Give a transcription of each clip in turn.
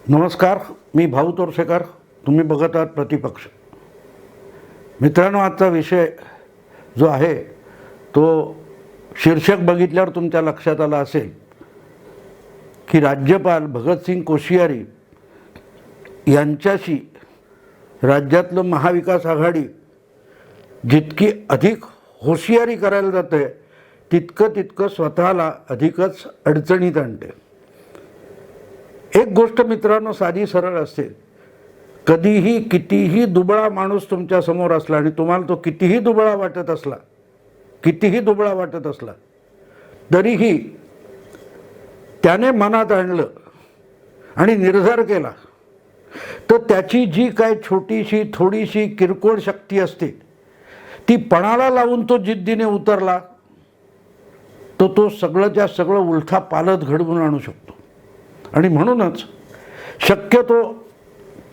नमस्कार, मी भाऊ तोरसेकर. तुम्ही बघत आहात प्रतिपक्ष. मित्रांनो, आजचा विषय जो आहे तो शीर्षक बघितल्यावर तुमच्या लक्षात आलं असेल की राज्यपाल भगतसिंग कोश्यारी यांच्याशी राज्यातलं महाविकास आघाडी जितकी अधिक होशियारी करायला जाते तितकं स्वतःला अधिकच अडचणीत आणते. एक गोष्ट मित्रांनो साधी सरळ असते. कधीही कितीही दुबळा माणूस तुमच्या समोर असला आणि तुम्हाला तो कितीही दुबळा वाटत असला तरीही त्याने मनात आणलं आणि निर्धार केला तर त्याची जी काय छोटीशी थोडीशी किरकोळ शक्ती असते ती पणाला लावून तो जिद्दीने उतरला तो सगळंच्या सगळं उलथा पालत घडवून आणू शकतो. आणि म्हणूनच शक्यतो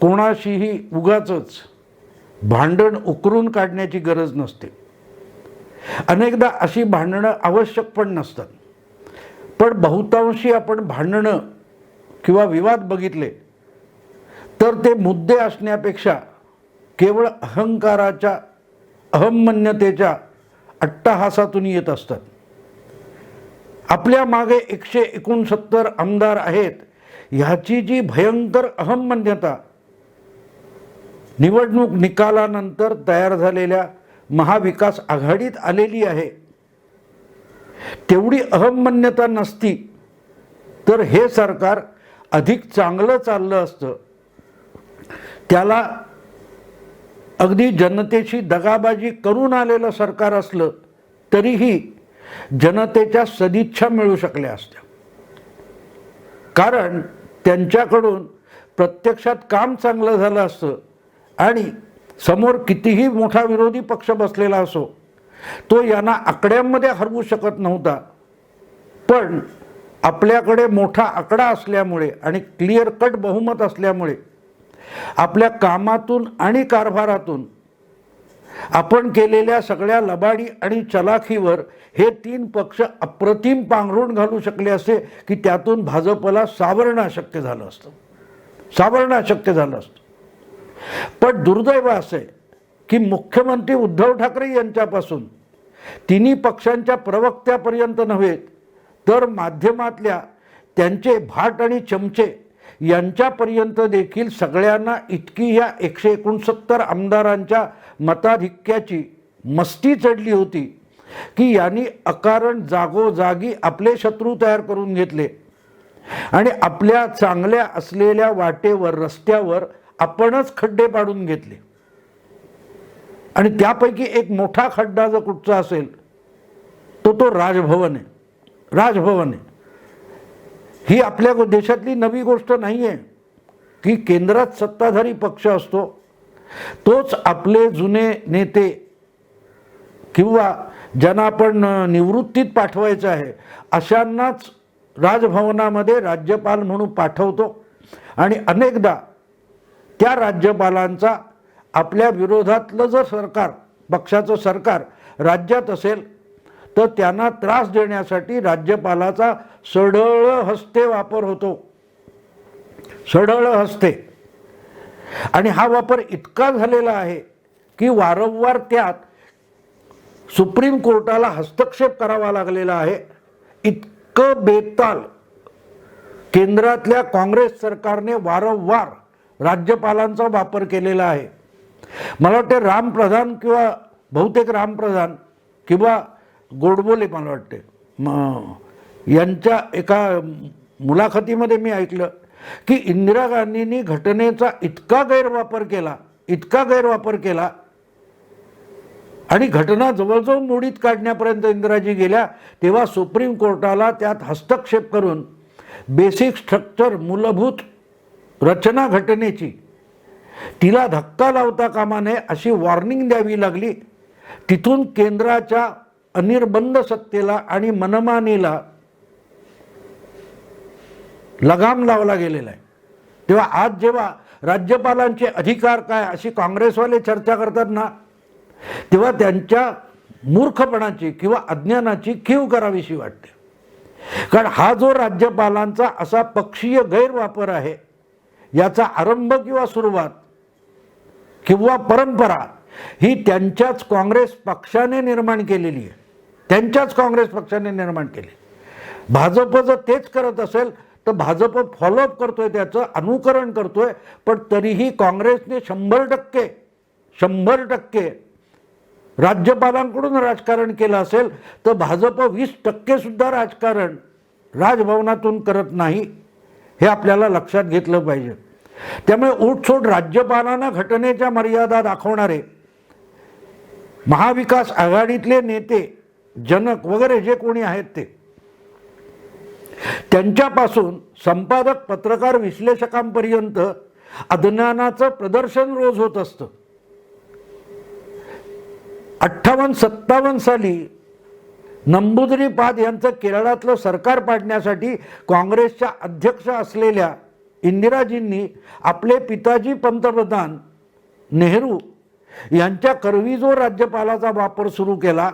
कोणाशीही उगाचच भांडण उकरून काढण्याची गरज नसते. अनेकदा अशी भांडणं आवश्यक पण नसतात. पण बहुतांशी आपण भांडणं किंवा विवाद बघितले तर ते मुद्दे असण्यापेक्षा केवळ अहंकाराच्या अहमन्यतेच्या अट्टहासातून येत असतात. आपल्या मागे 169 आमदार आहेत ह्याची जी भयंकर अहमन्यता निवडणूक निकालानंतर तयार झालेल्या महाविकास आघाडीत आलेली आहे, तेवढी अहमन्यता नसती तर हे सरकार अधिक चांगलं चाललं असतं. त्याला अगदी जनतेशी दगाबाजी करून आलेलं सरकार असलं तरीही जनतेच्या सदिच्छा मिळू शकल्या असत्या. कारण त्यांच्याकडून प्रत्यक्षात काम चांगलं झालं असतं आणि समोर कितीही मोठा विरोधी पक्ष बसलेला असो तो यांना आकड्यांमध्ये हरवू शकत नव्हता. पण आपल्याकडे मोठा आकडा असल्यामुळे आणि क्लिअर कट बहुमत असल्यामुळे आपल्या कामातून आणि कारभारातून आपण केलेल्या सगळ्या लबाडी आणि चलाखीवर हे 3 पक्ष अप्रतिम पांघरून घालू शकले असे की त्यातून भाजपला सावरणं अशक्य झालं असतं. पण दुर्दैव असं आहे की मुख्यमंत्री उद्धव ठाकरे यांच्यापासून तिन्ही पक्षांच्या प्रवक्त्यापर्यंत नव्हे तर माध्यमातल्या त्यांचे भाट आणि चमचे यांच्यापर्यंत देखील सगळ्यांना इतकी ह्या 169 आमदारांच्या मताधिक्याची मस्ती चढली होती की यांनी अकारण जागोजागी आपले शत्रू तयार करून घेतले आणि आपल्या चांगल्या असलेल्या वाटेवर रस्त्यावर आपणच खड्डे पाडून घेतले. आणि त्यापैकी एक मोठा खड्डा जर कुठचा असेल तो राजभवन आहे. ही आपल्या देशातली नवी गोष्ट नाही आहे की केंद्रात सत्ताधारी पक्ष असतो तोच आपले जुने नेते किंवा ज्यांना आपण निवृत्तीत पाठवायचं आहे अशांनाच राजभवनामध्ये राज्यपाल म्हणून पाठवतो आणि अनेकदा त्या राज्यपालांचा आपल्या विरोधातलं जर सरकार पक्षाचं सरकार राज्यात असेल तर त्यांना त्रास देण्यासाठी राज्यपालाचा सढळ हस्ते वापर होतो. आणि हा वापर इतका झालेला आहे की वारंवार त्यात सुप्रीम कोर्टाला हस्तक्षेप करावा लागलेला आहे. इतकं बेताल केंद्रातल्या काँग्रेस सरकारने वारंवार राज्यपालांचा वापर केलेला आहे. मला वाटते रामप्रधान किंवा बहुतेक रामप्रधान किंवा गोडबोले मला वाटते यांच्या एका मुलाखतीमध्ये मी ऐकलं की इंदिरा गांधींनी घटनेचा इतका गैरवापर केला आणि घटना जवळजवळ मोडीत काढण्यापर्यंत इंदिराजी गेल्या तेव्हा सुप्रीम कोर्टाला त्यात हस्तक्षेप करून बेसिक स्ट्रक्चर मूलभूत रचना घटनेची तिला धक्का लावता कामा नये अशी वॉर्निंग द्यावी लागली. तिथून केंद्राच्या अनिर्बंध सत्तेला आणि मनमानीला लगाम लावला गेलेला आहे. तेव्हा आज जेव्हा राज्यपालांचे अधिकार काय अशी काँग्रेसवाले चर्चा करतात ना तेव्हा त्यांच्या मूर्खपणाची किंवा अज्ञानाची कीव करावीशी वाटते. कारण हा जो राज्यपालांचा असा पक्षीय गैरवापर आहे याचा आरंभ किंवा सुरुवात किंवा परंपरा ही त्यांच्याच काँग्रेस पक्षाने निर्माण केलेली आहे, त्यांच्याच काँग्रेस पक्षाने निर्माण केली. भाजप जर तेच करत असेल तर भाजप फॉलोअप करतोय, त्याचं अनुकरण करतोय, पण तरीही काँग्रेसने 100% राज्यपालांकडून राजकारण केलं असेल तर भाजप 20% सुद्धा राजकारण राजभवनातून करत नाही, हे आपल्याला लक्षात घेतलं पाहिजे. त्यामुळे उठसूट राज्यपालांना घटनेच्या मर्यादा दाखवणारे महाविकास आघाडीतले नेते, जनक वगैरे जे कोणी आहेत ते, त्यांच्यापासून संपादक, पत्रकार, विश्लेषकांपर्यंत अज्ञानाचं प्रदर्शन रोज होत असतं. 58-57 साली नंबूदरीपाद यांचं केरळातलं सरकार पाडण्यासाठी काँग्रेसच्या अध्यक्ष असलेल्या इंदिराजींनी आपले पिताजी पंतप्रधान नेहरू यांच्या करवी जो राज्यपालाचा वापर सुरू केला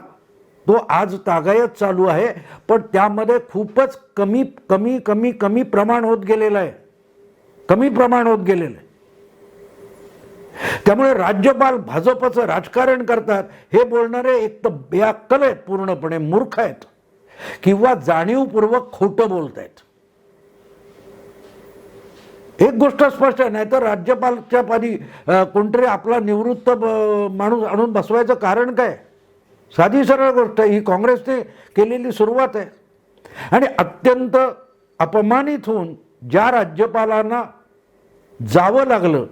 तो आज तागायत चालू आहे, पण त्यामध्ये खूपच कमी प्रमाण होत गेलेलं आहे, कमी प्रमाण होत गेलेलं आहे. त्यामुळे राज्यपाल भाजपचं राजकारण करतात हे बोलणारे एक तर बेअक्कल आहेत, पूर्णपणे मूर्ख आहेत, किंवा जाणीवपूर्वक खोटं बोलत आहेत. एक गोष्ट स्पष्ट आहे, नाही तर राज्यपालच्या पादी कोणतरी आपला निवृत्त माणूस आणून बसवायचं कारण काय? साधी सरळ गोष्ट ही काँग्रेसने केलेली सुरुवात आहे. आणि अत्यंत अपमानित होऊन ज्या राज्यपालांना जावं लागलं,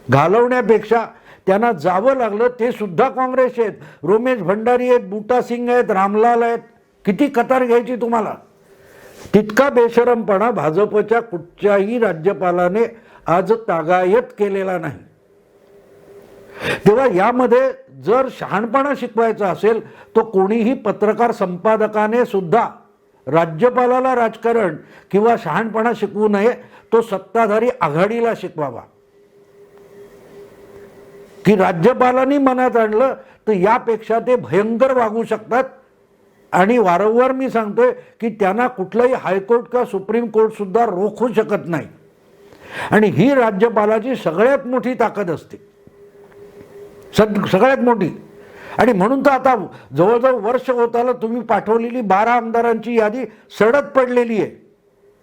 घालवण्यापेक्षा त्यांना जावं लागलं, ते सुद्धा काँग्रेस आहेत. रोमेश भंडारी आहेत, बूटा सिंग आहेत, रामलाल आहेत, किती कतार घ्यायची तुम्हाला? तितका बेशरमपणा भाजपच्या कुठच्याही राज्यपालाने आज तागायत केलेला नाही. तेव्हा यामध्ये जर शहाणपणा शिकवायचा असेल तर कोणीही पत्रकार, संपादकाने सुद्धा राज्यपालाला राजकारण किंवा शहाणपणा शिकवू नये, तो सत्ताधारी आघाडीला शिकवावा. की राज्यपालांनी मनात आणलं तर यापेक्षा ते भयंकर वागू शकतात. आणि वारंवार मी सांगतोय की त्यांना कुठलंही हायकोर्ट किंवा सुप्रीम कोर्ट सुद्धा रोखू शकत नाही. आणि ही राज्यपालाची सगळ्यात मोठी ताकद असते, सगळ्यात मोठी. आणि म्हणून तर आता जवळजवळ वर्ष होत आलं तुम्ही पाठवलेली 12 आमदारांची यादी सडत पडलेली आहे,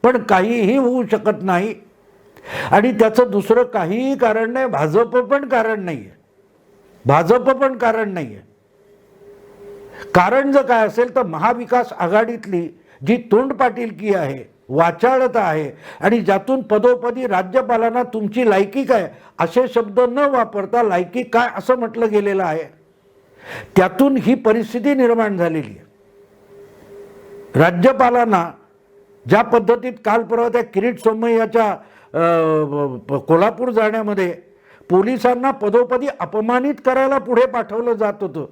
पण काहीही होऊ शकत नाही. आणि त्याचं दुसरं काहीही कारण नाही, भाजप पण कारण नाही आहे, भाजप पण कारण नाही आहे. कारण जर काय असेल तर महाविकास आघाडीतली जी तोंडपाटीलकी आहे, वाचाळता आहे, आणि ज्यातून पदोपदी राज्यपालांना तुमची लायकी काय असे शब्द न वापरता लायकी काय असं म्हटलं गेलेलं आहे, त्यातून ही परिस्थिती निर्माण झालेली आहे. राज्यपालांना ज्या पद्धतीत काल परवा त्या किरीट सोमय्याच्या कोल्हापूर जाण्यामध्ये पोलिसांना पदोपदी अपमानित करायला पुढे पाठवलं जात होतं,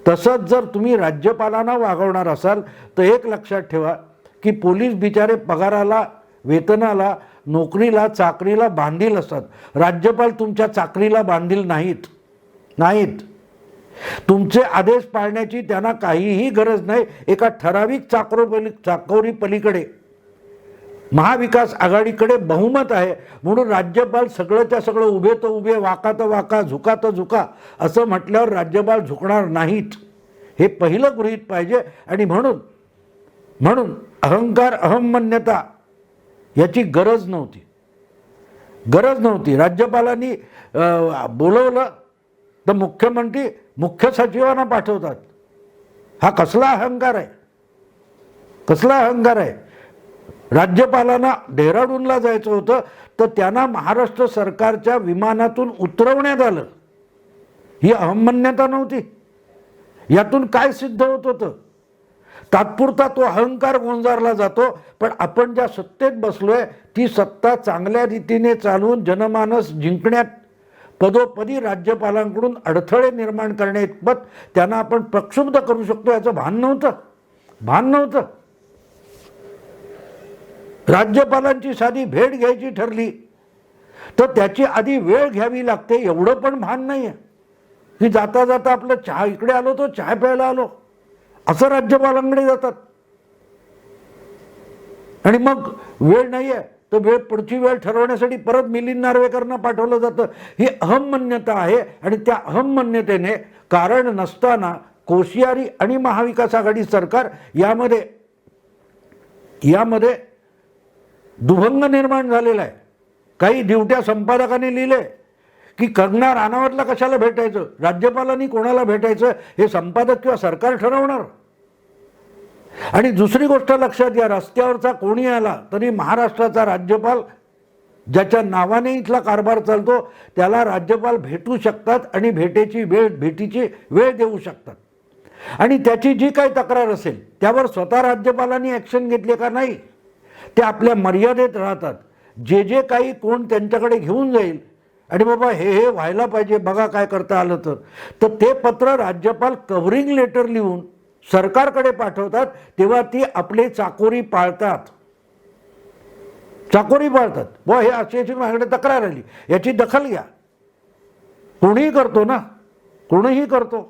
तसंच जर तुम्ही राज्यपालांना वागवणार असाल तर एक लक्षात ठेवा की पोलीस बिचारे पगाराला, वेतनाला, नोकरीला, चाकरीला बांधील असतात. राज्यपाल तुमच्या चाकरीला बांधील नाहीत. तुमचे आदेश पाळण्याची त्यांना काहीही गरज नाही. एका ठराविक चाकोरी पलीकडे महाविकास आघाडीकडे बहुमत आहे, म्हणून राज्यपाल सगळंच्या सगळं उभे तर उभे, वाका तर वाका, झुका तर झुका असं म्हटल्यावर राज्यपाल झुकणार नाहीत, हे पहिलं गृहीत पाहिजे. आणि म्हणून अहंकार, अहममान्यता याची गरज नव्हती. राज्यपालांनी बोलवलं तर मुख्यमंत्री मुख्य सचिवांना पाठवतात. हा कसला अहंकार आहे? राज्यपालांना डेहराडूनला जायचं होतं तर त्यांना महाराष्ट्र सरकारच्या विमानातून उतरवण्यात आलं. ही अहममान्यता नव्हती? यातून काय सिद्ध होत होतं? तात्पुरता तो अहंकार गोंजारला जातो, पण आपण ज्या सत्तेत बसलोय ती सत्ता चांगल्या रीतीने चालवून जनमानस जिंकण्यात पदोपदी राज्यपालांकडून अडथळे निर्माण करण्याइतपत त्यांना आपण प्रक्षुब्ध करू शकतो याचं भान नव्हतं. राज्यपालांची साधी भेट घ्यायची ठरली तर त्याची आधी वेळ घ्यावी लागते, एवढं पण भान नाही आहे की जाता जाता आपलं चहा, इकडे आलो तो चहा प्यायला आलो असं राज्यपालांकडे जातात. आणि मग वेळ नाही आहे तर पुढची वेळ ठरवण्यासाठी परत मिलिंद नार्वेकरांना पाठवलं जातं. ही अहममान्यता आहे आणि त्या अहममान्यतेने कारण नसताना कोश्यारी आणि महाविकास आघाडी सरकार यामध्ये दुभंग निर्माण झालेला आहे. काही दिवट्या संपादकांनी लिहिले की कंगना राणावतला कशाला भेटायचं, राज्यपालांनी कोणाला भेटायचं हे संपादक किंवा सरकार ठरवणार. आणि दुसरी गोष्ट लक्षात घ्या, रस्त्यावरचा कोणी आला तरी महाराष्ट्राचा राज्यपाल ज्याच्या नावाने इथला कारभार चालतो त्याला राज्यपाल भेटू शकतात आणि भेटीची वेळ देऊ शकतात. आणि त्याची जी काही तक्रार असेल त्यावर स्वतः राज्यपालांनी ॲक्शन घेतली का नाही, ते आपल्या मर्यादेत राहतात. जे काही कोण त्यांच्याकडे घेऊन जाईल आणि बाबा हे व्हायला पाहिजे, बघा काय करता आलं तर ते पत्र राज्यपाल कव्हरिंग लेटर लिहून सरकारकडे पाठवतात, तेव्हा ती आपली चाकोरी पाळतात. व हे अशी माझ्याकडे तक्रार आली, याची दखल घ्या. कोणीही करतो ना, कोणीही करतो.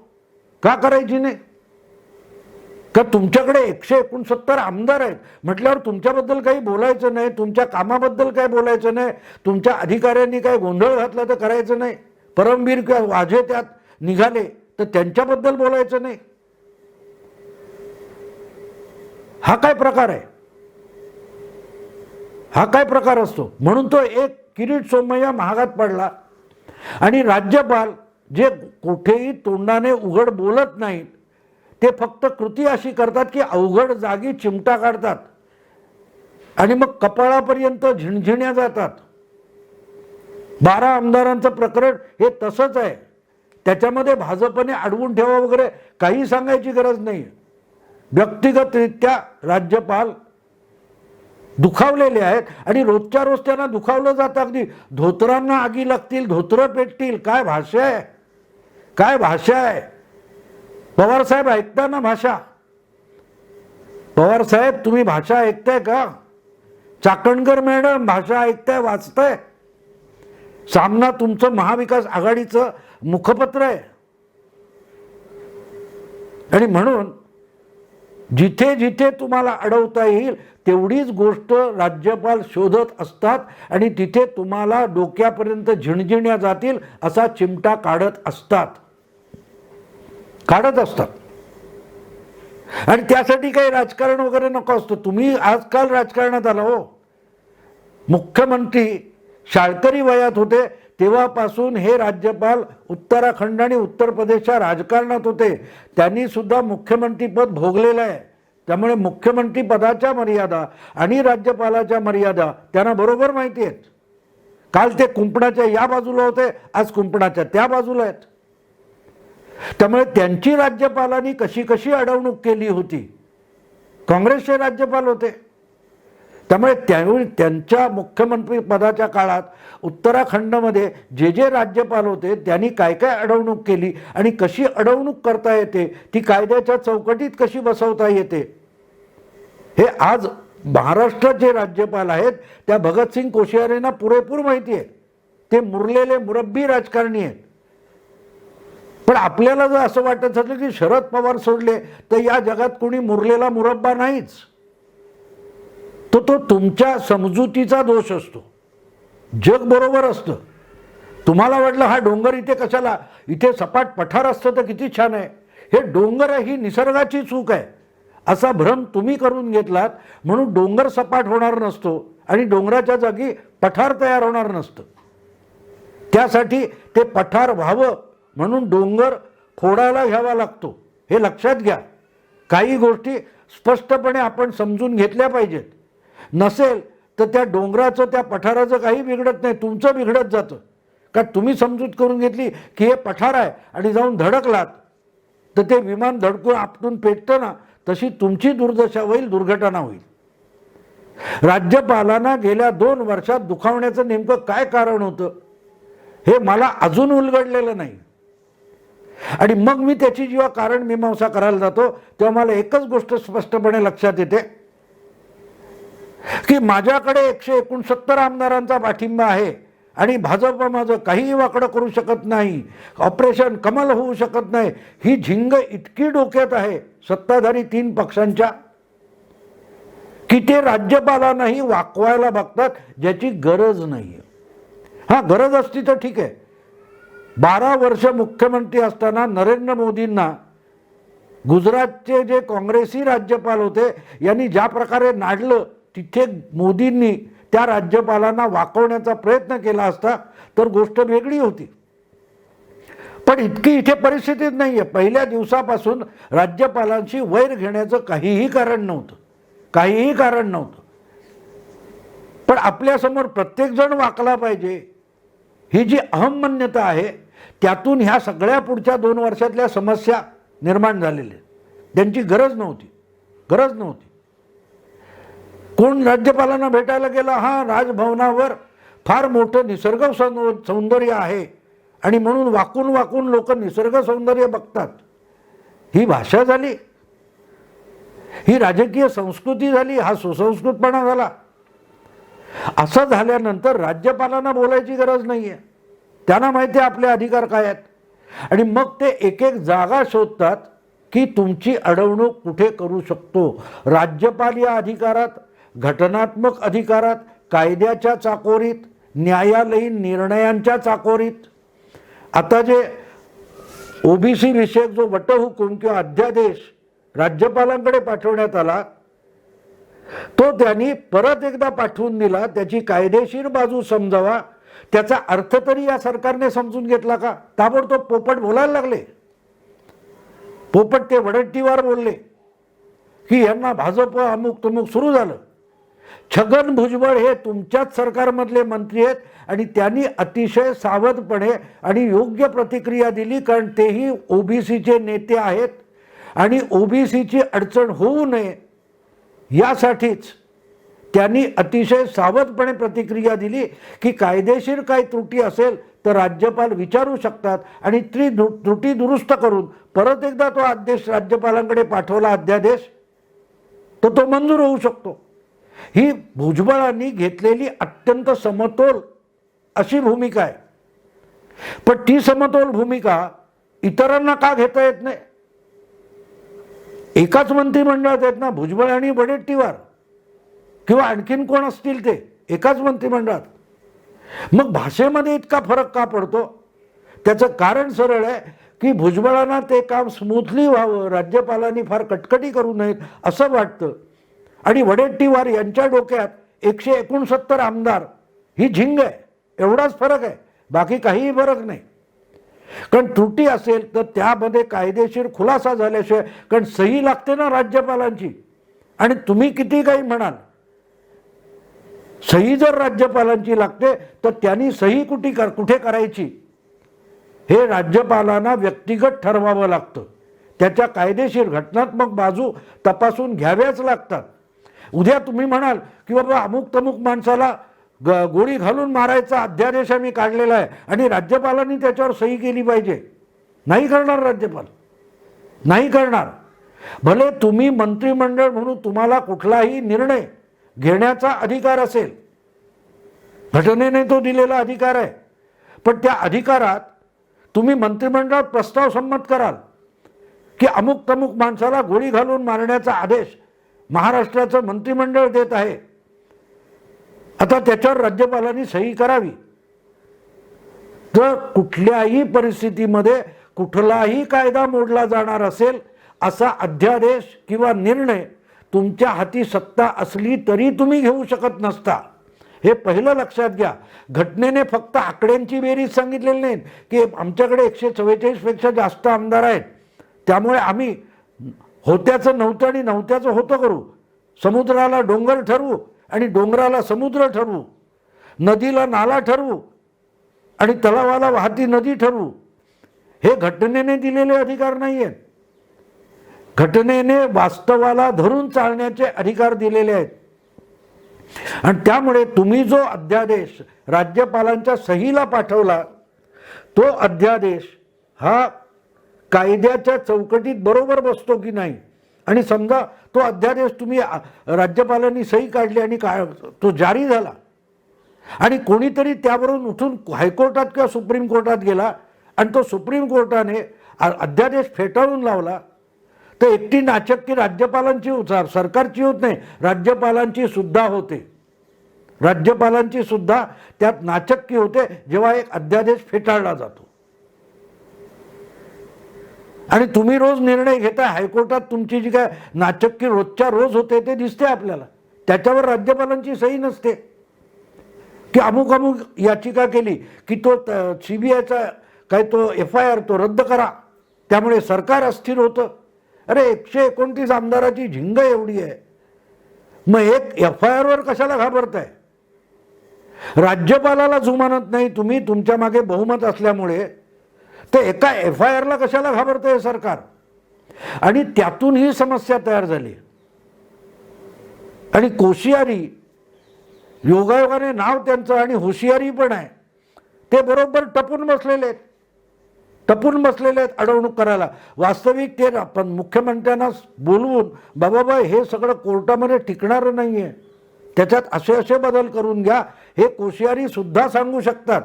का करायची नाही? का तुमच्याकडे 169 आमदार आहेत म्हटल्यावर तुमच्याबद्दल काही बोलायचं नाही, तुमच्या कामाबद्दल काय बोलायचं नाही, तुमच्या अधिकाऱ्यांनी काय गोंधळ घातला तर करायचं नाही, परमवीर किंवा वाझे त्यात निघाले तर त्यांच्याबद्दल बोलायचं नाही. हा काय प्रकार आहे? हा काय प्रकार असतो? म्हणून तो एक किरीट सोमय्या महागात पडला. आणि राज्यपाल जे कुठेही तोंडाने उघड बोलत नाहीत, ते फक्त कृती अशी करतात की अवघड जागी चिमटा काढतात आणि मग कपाळापर्यंत झिणझिण्या जातात. 12 आमदारांचं प्रकरण हे तसंच आहे. त्याच्यामध्ये भाजपने अडवून ठेवा वगैरे काही सांगायची गरज नाही. व्यक्तिगतरित्या राज्यपाल दुखावलेले आहेत आणि रोजच्या रोज त्यांना दुखावलं जातं. अगदी धोतरांना आगी लागतील, धोतरं पेटतील. काय भाषा आहे, काय भाषा आहे. पवार साहेब ऐकता ना भाषा? पवार साहेब तुम्ही भाषा ऐकताय का? चाकणकर मॅडम भाषा ऐकताय, वाचताय? सामना तुमचं महाविकास आघाडीचं मुखपत्र आहे. आणि म्हणून जिथे जिथे तुम्हाला अडवता येईल तेवढीच गोष्ट राज्यपाल शोधत असतात आणि तिथे तुम्हाला डोक्यापर्यंत झिणझिण्या जातील असा चिमटा काढत असतात. आणि त्यासाठी काही राजकारण वगैरे नको असतं. तुम्ही आजकाल राजकारणात आला हो. मुख्यमंत्री शाळकरी वयात होते तेव्हापासून हे राज्यपाल उत्तराखंड आणि उत्तर प्रदेशच्या राजकारणात होते. त्यांनी सुद्धा मुख्यमंत्रीपद भोगलेलं आहे. त्यामुळे मुख्यमंत्री पदाच्या मर्यादा आणि राज्यपालाच्या मर्यादा त्यांना बरोबर माहिती आहेत. काल ते कुंपणाच्या या बाजूला होते, आज कुंपणाच्या त्या बाजूला आहेत. त्यामुळे त्यांची राज्यपालांनी कशी कशी अडवणूक केली होती. काँग्रेसचे राज्यपाल होते. त्यामुळे त्यावेळी त्यांच्या मुख्यमंत्री पदाच्या काळात उत्तराखंडमध्ये जे राज्यपाल होते त्यांनी काय काय अडवणूक केली आणि कशी अडवणूक करता येते, ती कायद्याच्या चौकटीत कशी बसवता येते, हे आज महाराष्ट्राचे राज्यपाल आहेत त्या भगतसिंग कोश्यारींना पुरेपूर माहिती आहे. ते मुरलेले मुरब्बी राजकारणी आहेत. पण आपल्याला जर असं वाटत असलं की शरद पवार सोडले तर या जगात कोणी मुरलेला मुरब्बा नाहीच, तो तुमच्या समजुतीचा दोष असतो. जग बरोबर असतं. तुम्हाला वाटलं हा डोंगर इथे कशाला, इथे सपाट पठार असतं तर किती छान आहे. हे डोंगर आहे, ही निसर्गाची चूक आहे असा भ्रम तुम्ही करून घेतलात. म्हणून डोंगर सपाट होणार नसतो आणि डोंगराच्या जागी पठार तयार होणार नसतं. त्यासाठी ते पठार व्हावं म्हणून डोंगर फोडायला घ्यावा लागतो, हे लक्षात घ्या. काही गोष्टी स्पष्टपणे आपण समजून घेतल्या पाहिजेत. नसेल तर त्या डोंगराचं त्या पठाराचं काही बिघडत नाही, तुमचं बिघडत जातं. का तुम्ही समजूत करून घेतली की हे पठार आहे आणि जाऊन धडकलात तर ते विमान धडकून आपटून पेटतं ना, तशी तुमची दुर्दशा होईल, दुर्घटना होईल. राज्यपालांना गेल्या 2 वर्षात दुखावण्याचं नेमकं काय कारण होतं हे मला अजून उलगडलेलं नाही. आणि मग मी त्याची जेव्हा कारण मीमांसा करायला जातो तेव्हा मला एकच गोष्ट स्पष्टपणे लक्षात येते की माझ्याकडे 169 आमदारांचा पाठिंबा आहे आणि भाजप माझं काहीही वाकडं करू शकत नाही, ऑपरेशन कमल होऊ शकत नाही, ही झिंग इतकी डोक्यात आहे सत्ताधारी 3 पक्षांच्या की ते राज्यपालांनाही वाकवायला बघतात, ज्याची गरज नाही. हां, गरज असती तर ठीक आहे. 12 वर्ष मुख्यमंत्री असताना नरेंद्र मोदींना गुजरातचे जे काँग्रेसी राज्यपाल होते यांनी ज्या प्रकारे नाडलं, तिथे मोदींनी त्या राज्यपालांना वाकवण्याचा प्रयत्न केला असता तर गोष्ट वेगळी होती. पण इतकी इथे परिस्थितीच नाही आहे. पहिल्या दिवसापासून राज्यपालांशी वैर घेण्याचं काहीही कारण नव्हतं, काहीही कारण नव्हतं. पण आपल्यासमोर प्रत्येकजण वाकला पाहिजे ही जी अहममान्यता आहे, त्यातून ह्या सगळ्या पुढच्या 2 वर्षातल्या समस्या निर्माण झालेल्या. त्यांची गरज नव्हती, गरज नव्हती. कोण राज्यपालांना भेटायला गेला, हां राजभवनावर फार मोठं निसर्ग सौंदर्य आहे आणि म्हणून वाकून वाकून लोक निसर्ग सौंदर्य बघतात. ही भाषा झाली, ही राजकीय संस्कृती झाली, हा सुसंस्कृतपणा झाला. असं झाल्यानंतर राज्यपालांना बोलायची गरज नाही आहे. त्यांना माहिती आहे आपले अधिकार काय आहेत. आणि मग ते एक एक जागा शोधतात की तुमची अडवणूक कुठे करू शकतो. राज्यपाल या अधिकारात, घटनात्मक अधिकारात, कायद्याच्या चाकोरीत, न्यायालयीन निर्णयांच्या चाकोरीत. आता जे ओबीसी विषयक जो वटहुकूम किंवा अध्यादेश राज्यपालांकडे पाठवण्यात आला, तो त्यांनी परत एकदा पाठवून दिला. त्याची कायदेशीर बाजू समजावा, त्याचा अर्थ तरी या सरकारने समजून घेतला का? ताबडतोब पोपट बोलायला लागले. पोपट ते वडट्टीवार बोलले की यांना भाजप अमुक तमुक सुरू झालं. छगन भुजबळ हे तुमच्याच सरकारमधले मंत्री आहेत आणि त्यांनी अतिशय सावधपणे आणि योग्य प्रतिक्रिया दिली, कारण तेही ओबीसीचे नेते आहेत आणि ओबीसीची अडचण होऊ नये यासाठीच त्यांनी अतिशय सावधपणे प्रतिक्रिया दिली की कायदेशीर काही त्रुटी असेल तर राज्यपाल विचारू शकतात आणि त्रुटी दुरुस्त करून परत एकदा तो आदेश राज्यपालांकडे पाठवला, अध्यादेश, तर तो मंजूर होऊ शकतो. ही भुजबळांनी घेतलेली अत्यंत समतोल अशी भूमिका आहे. पण ती समतोल भूमिका इतरांना का घेता येत नाही? एकाच मंत्रिमंडळात आहेत ना भुजबळ आणि वडेट्टीवार, किंवा आणखीन कोण असतील ते एकाच मंत्रिमंडळात. मग भाषेमध्ये इतका फरक का पडतो? त्याचं कारण सरळ आहे की भुजबळांना ते काम स्मूथली व्हावं, राज्यपालांनी फार कटकटी करू नयेत असं वाटतं. आणि वडेट्टीवार यांच्या डोक्यात 169 आमदार ही झिंग आहे, एवढाच फरक आहे, बाकी काहीही फरक नाही. कारण त्रुटी असेल तर त्यामध्ये कायदेशीर खुलासा झाल्याशिवाय, कारण सही लागते ना राज्यपालांची. आणि तुम्ही किती काही म्हणाल, सही जर राज्यपालांची लागते तर त्यांनी सही कुठे करायची हे राज्यपालांना व्यक्तिगत ठरवावं लागतं. त्याच्या कायदेशीर घटनात्मक बाजू तपासून घ्याव्याच लागतात. उद्या तुम्ही म्हणाल की बाबा अमुक तमुक माणसाला गोळी घालून मारायचा अध्यादेश आम्ही काढलेला आहे आणि राज्यपालांनी त्याच्यावर सही केली पाहिजे, नाही करणार राज्यपाल, नाही करणार. भले तुम्ही मंत्रिमंडळ म्हणून तुम्हाला कुठलाही निर्णय घेण्याचा अधिकार असेल, घटनेने तो दिलेला अधिकार आहे, पण त्या अधिकारात तुम्ही मंत्रिमंडळात प्रस्ताव संमत कराल की अमुक तमुक माणसाला गोळी घालून मारण्याचा आदेश महाराष्ट्राचं मंत्रिमंडळ देत आहे, आता त्याच्यावर राज्यपालांनी सही करावी. तर कुठल्याही परिस्थितीमध्ये कुठलाही कायदा मोडला जाणार असेल असा अध्यादेश किंवा निर्णय तुमच्या हाती सत्ता असली तरी तुम्ही घेऊ शकत नसता, हे पहिलं लक्षात घ्या. घटनेने फक्त आकड्यांची बेरीज सांगितलेली नाही की आमच्याकडे 144 पेक्षा जास्त आमदार आहेत त्यामुळे आम्ही होत्याचं नव्हतं आणि नव्हत्याचं होतं करू, समुद्राला डोंगर ठरवू आणि डोंगराला समुद्र ठरवू, नदीला नाला ठरवू आणि तलावाला वाहती नदी ठरवू, हे घटनेने दिलेले अधिकार नाही आहेत. घटनेने वास्तवाला धरून चालण्याचे अधिकार दिलेले आहेत. आणि त्यामुळे तुम्ही जो अध्यादेश राज्यपालांच्या सहीला पाठवला तो अध्यादेश हा कायद्याच्या चौकटीत बरोबर बसतो की नाही. आणि समजा तो अध्यादेश तुम्ही राज्यपालांनी सही काढली आणि तो जारी झाला आणि कोणीतरी त्यावरून उठून हायकोर्टात किंवा सुप्रीम कोर्टात गेला आणि तो सुप्रीम कोर्टाने अध्यादेश फेटाळून लावला, तर एकटी नाचक्की राज्यपालांची सरकारची होत नाही, राज्यपालांची सुद्धा होते. राज्यपालांची सुद्धा त्यात नाचक्की होते जेव्हा एक अध्यादेश फेटाळला जातो. आणि तुम्ही रोज निर्णय घेता, हायकोर्टात तुमची जी काय नाचक्की रोजच्या रोज होते ते दिसते आपल्याला. त्याच्यावर राज्यपालांची सही नसते की अमुक अमुक याचिका केली की तो CBIचा काय तो FIR तो रद्द करा, त्यामुळे सरकार अस्थिर होतं. अरे 129 आमदाराची झिंग एवढी आहे, मग एक FIR वर कशाला घाबरताय? राज्यपालाला जुमानत नाही तुम्ही, तुमच्या मागे बहुमत असल्यामुळे, तर एका FIR ला कशाला घाबरतंय सरकार? आणि त्यातून ही समस्या तयार झाली. आणि कोश्यारी योगायोगाने नाव त्यांचं आणि हुशियारी पण आहे, ते बरोबर टपून बसलेले आहेत अडवणूक करायला. वास्तविक ते पण मुख्यमंत्र्यांना बोलवून बाबा हे सगळं कोर्टामध्ये टिकणारं नाही आहे, त्याच्यात असे बदल करून घ्या, हे कोश्यारी सुद्धा सांगू शकतात.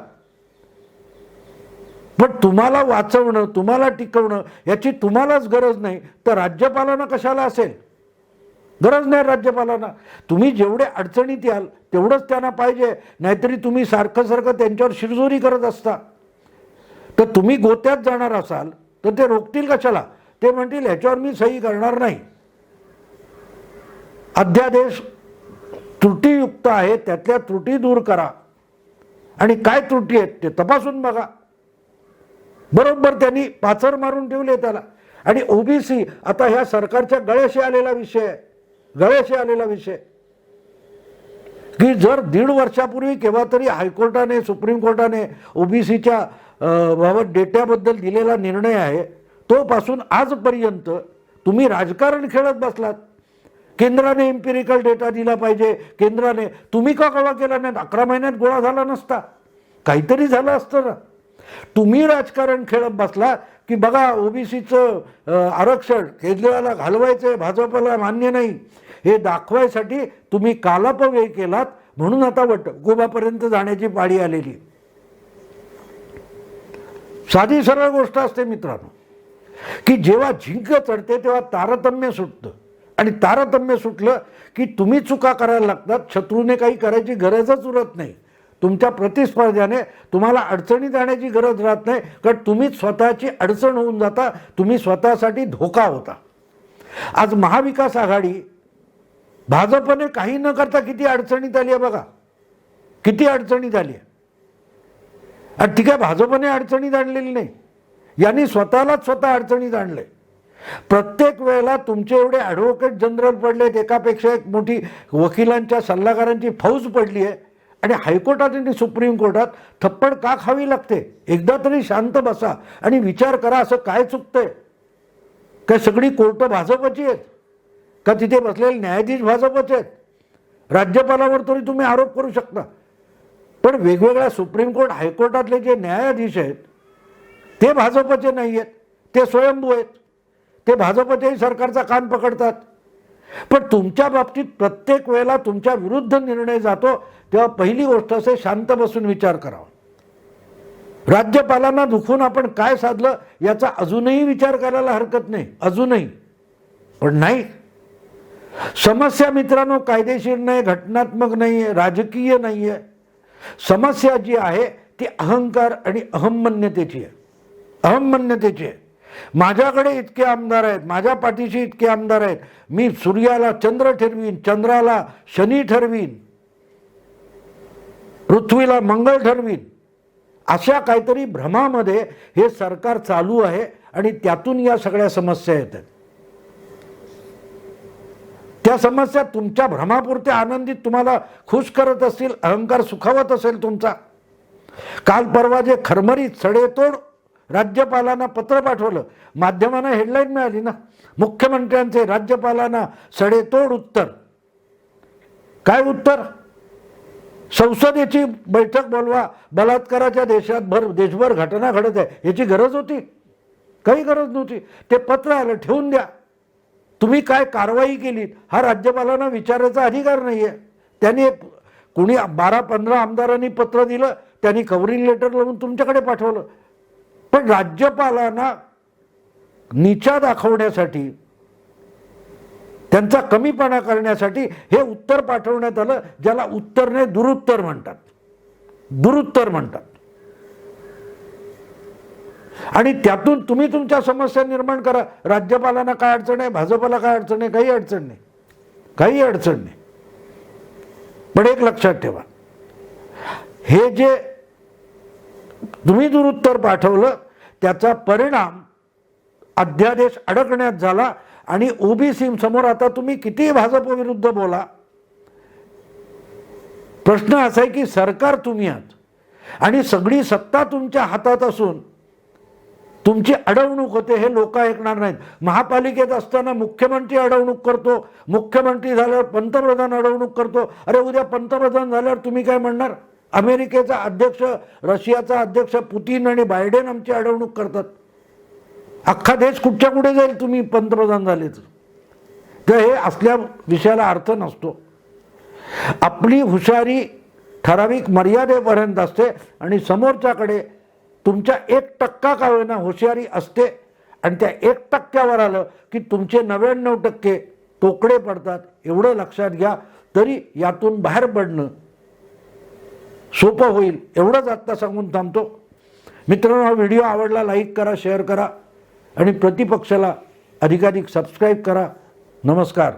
पण तुम्हाला वाचवणं, तुम्हाला टिकवणं याची तुम्हालाच गरज नाही, तर राज्यपालांना कशाला असेल? गरज नाही राज्यपालांना. तुम्ही जेवढे अडचणीत याल तेवढंच त्यांना पाहिजे, नाहीतरी तुम्ही सारखं त्यांच्यावर शिरजोरी करत असता. तर तुम्ही गोत्यात जाणार असाल तर ते रोखतील कशाला? ते म्हणतील ह्याच्यावर मी सही करणार नाही. अध्यादेश त्रुटीयुक्त आहे, त्यातल्या त्रुटी दूर करा आणि काय त्रुटी आहेत ते तपासून बघा. बरोबर त्यांनी पाचर मारून ठेवले त्याला. आणि OBC आता ह्या सरकारच्या गळ्याशी आलेला विषय की जर 1.5 वर्षापूर्वी केव्हा तरी हायकोर्टाने, सुप्रीम कोर्टाने OBCच्या बाबत डेट्याबद्दल दिलेला निर्णय आहे, तोपासून आजपर्यंत तुम्ही राजकारण खेळत बसलात. केंद्राने एम्पिरिकल डेटा दिला पाहिजे, केंद्राने, तुम्ही का गोळा केला नाही? 11 महिन्यात गोळा झाला नसता, काहीतरी झालं असतं ना. तुम्ही राजकारण खेळत बसला की बघा OBCचं आरक्षण केजरीवालला घालवायचंय, भाजपला मान्य नाही, हे दाखवायसाठी तुम्ही कालापव्यय केलात, म्हणून आता वटहुकूमापर्यंत जाण्याची पाळी आलेली. साधी सरळ गोष्ट असते मित्रांनो, की जेव्हा झिंक चढते तेव्हा तारतम्य सुटतं, आणि तारतम्य सुटलं की तुम्ही चुका करायला लागतात. शत्रूने काही करायची गरजच उरत नाही. तुमच्या प्रतिस्पर्ध्याने तुम्हाला अडचणीत आणण्याची गरज राहत नाही, कारण तुम्हीच स्वतःची अडचण होऊन जाता, तुम्ही स्वतःसाठी धोका होता. आज महाविकास आघाडी भाजपने काही न करता किती अडचणीत आली आहे बघा, किती अडचणीत आली आहे. आणि ठीक आहे, भाजपने अडचणीत आणलेली नाही, यांनी स्वतःलाच स्वतः अडचणीत आणले. प्रत्येक वेळेला तुमचे एवढे ॲडव्होकेट जनरल पडलेत, एकापेक्षा एक मोठी वकिलांच्या सल्लागारांची फौज पडली आहे, आणि हायकोर्टात आणि सुप्रीम कोर्टात थप्पड का खावी लागते? एकदा तरी शांत बसा आणि विचार करा, असं काय चुकतंय? काय सगळी कोर्ट भाजपची आहेत का? तिथे बसलेले न्यायाधीश भाजपचे आहेत? राज्यपालावर तरी तुम्ही आरोप करू शकता, पण वेगवेगळ्या सुप्रीम कोर्ट, हायकोर्टातले जे न्यायाधीश आहेत ते भाजपचे नाही आहेत, ते स्वयंभू आहेत, ते भाजपच्याही सरकारचा कान पकडतात. पण तुमच्या बाबतीत प्रत्येक वेळेला तुमच्या विरुद्ध निर्णय जातो, तेव्हा पहिली गोष्ट असे शांत बसून विचार करावा. राज्यपालांना दुखून आपण काय साधलं याचा अजूनही विचार करायला हरकत नाही, अजूनही. पण नाही, समस्या मित्रांनो कायदेशीर नाही, घटनात्मक नाही आहे, राजकीय नाही आहे. समस्या जी आहे ती अहंकार आणि अहममान्यतेची आहे, अहममान्यतेची आहे. माझ्याकडे इतके आमदार आहेत, माझ्या पाठीशी इतके आमदार आहेत, मी सूर्याला चंद्र ठरवीन, चंद्राला शनी ठरवीन, पृथ्वीला मंगळ ठरवीन, अशा काहीतरी भ्रमामध्ये हे सरकार चालू आहे, आणि त्यातून या सगळ्या समस्या येतात. त्या समस्या तुमच्या भ्रमापुरत्या आनंदित तुम्हाला खुश करत असतील, अहंकार सुखावत असेल तुमचा. काल परवा जे खरमरीत सडेतोड राज्यपालांना पत्र पाठवलं, माध्यमांना हेडलाईन मिळाली ना, मुख्यमंत्र्यांचे राज्यपालांना सडेतोड उत्तर. काय उत्तर? संसदेची बैठक बोलवा, बलात्काराच्या देशभर घटना घडत आहे, याची गरज होती? काही गरज नव्हती. ते पत्र आलं, ठेवून द्या. तुम्ही काय कारवाई केली हा राज्यपालांना विचारायचा अधिकार नाही आहे. त्यांनी कोणी 12-15 आमदारांनी पत्र दिलं, त्यांनी कव्हरिंग लेटर लावून तुमच्याकडे पाठवलं. पण राज्यपालांना नीचा दाखवण्यासाठी त्यांचा कमीपणा करण्यासाठी हे उत्तर पाठवण्यात आलं, ज्याला उत्तर नाही दुरुत्तर म्हणतात. दुरुत्तर म्हणतात. आणि त्यातून तुम्ही तुमच्या समस्या निर्माण करा. राज्यपालांना काय अडचण आहे, भाजपला काय अडचण आहे? काही अडचण नाही, काही अडचण नाही. पण एक लक्षात ठेवा, हे जे तुम्ही दुरुत्तर पाठवलं त्याचा परिणाम अध्यादेश अडकण्यात झाला. आणि ओबीसी समोर आता तुम्ही कितीही भाजप विरुद्ध बोला, प्रश्न असा आहे की सरकार तुम्ही आहात आणि सगळी सत्ता तुमच्या हातात असून तुमची अडवणूक होते हे लोक ऐकणार नाहीत. महापालिकेत असताना मुख्यमंत्री अडवणूक करतो, मुख्यमंत्री झाल्यावर पंतप्रधान अडवणूक करतो. अरे उद्या पंतप्रधान झाल्यावर तुम्ही काय म्हणणार? अमेरिकेचा अध्यक्ष, रशियाचा अध्यक्ष पुतीन आणि बायडेन आमची अडवणूक करतात. अख्खा देश कुठच्या कुठे जाईल तुम्ही पंतप्रधान झाले तर हे असल्या विषयाला अर्थ नसतो. आपली हुशारी ठराविक मर्यादेपर्यंत असते आणि समोरच्याकडे तुमच्या 1% का होईना हुशारी असते. आणि त्या 1%वर आलं की तुमचे 99% तोकडे पडतात. एवढं लक्षात घ्या. तरी यातून बाहेर पडणं सोपं होईल एवढंच आत्ता सांगून थांबतो. मित्रांनो, हा व्हिडिओ आवडला लाईक करा, शेअर करा आणि प्रतिपक्षाला अधिकाधिक सबस्क्राईब करा. नमस्कार.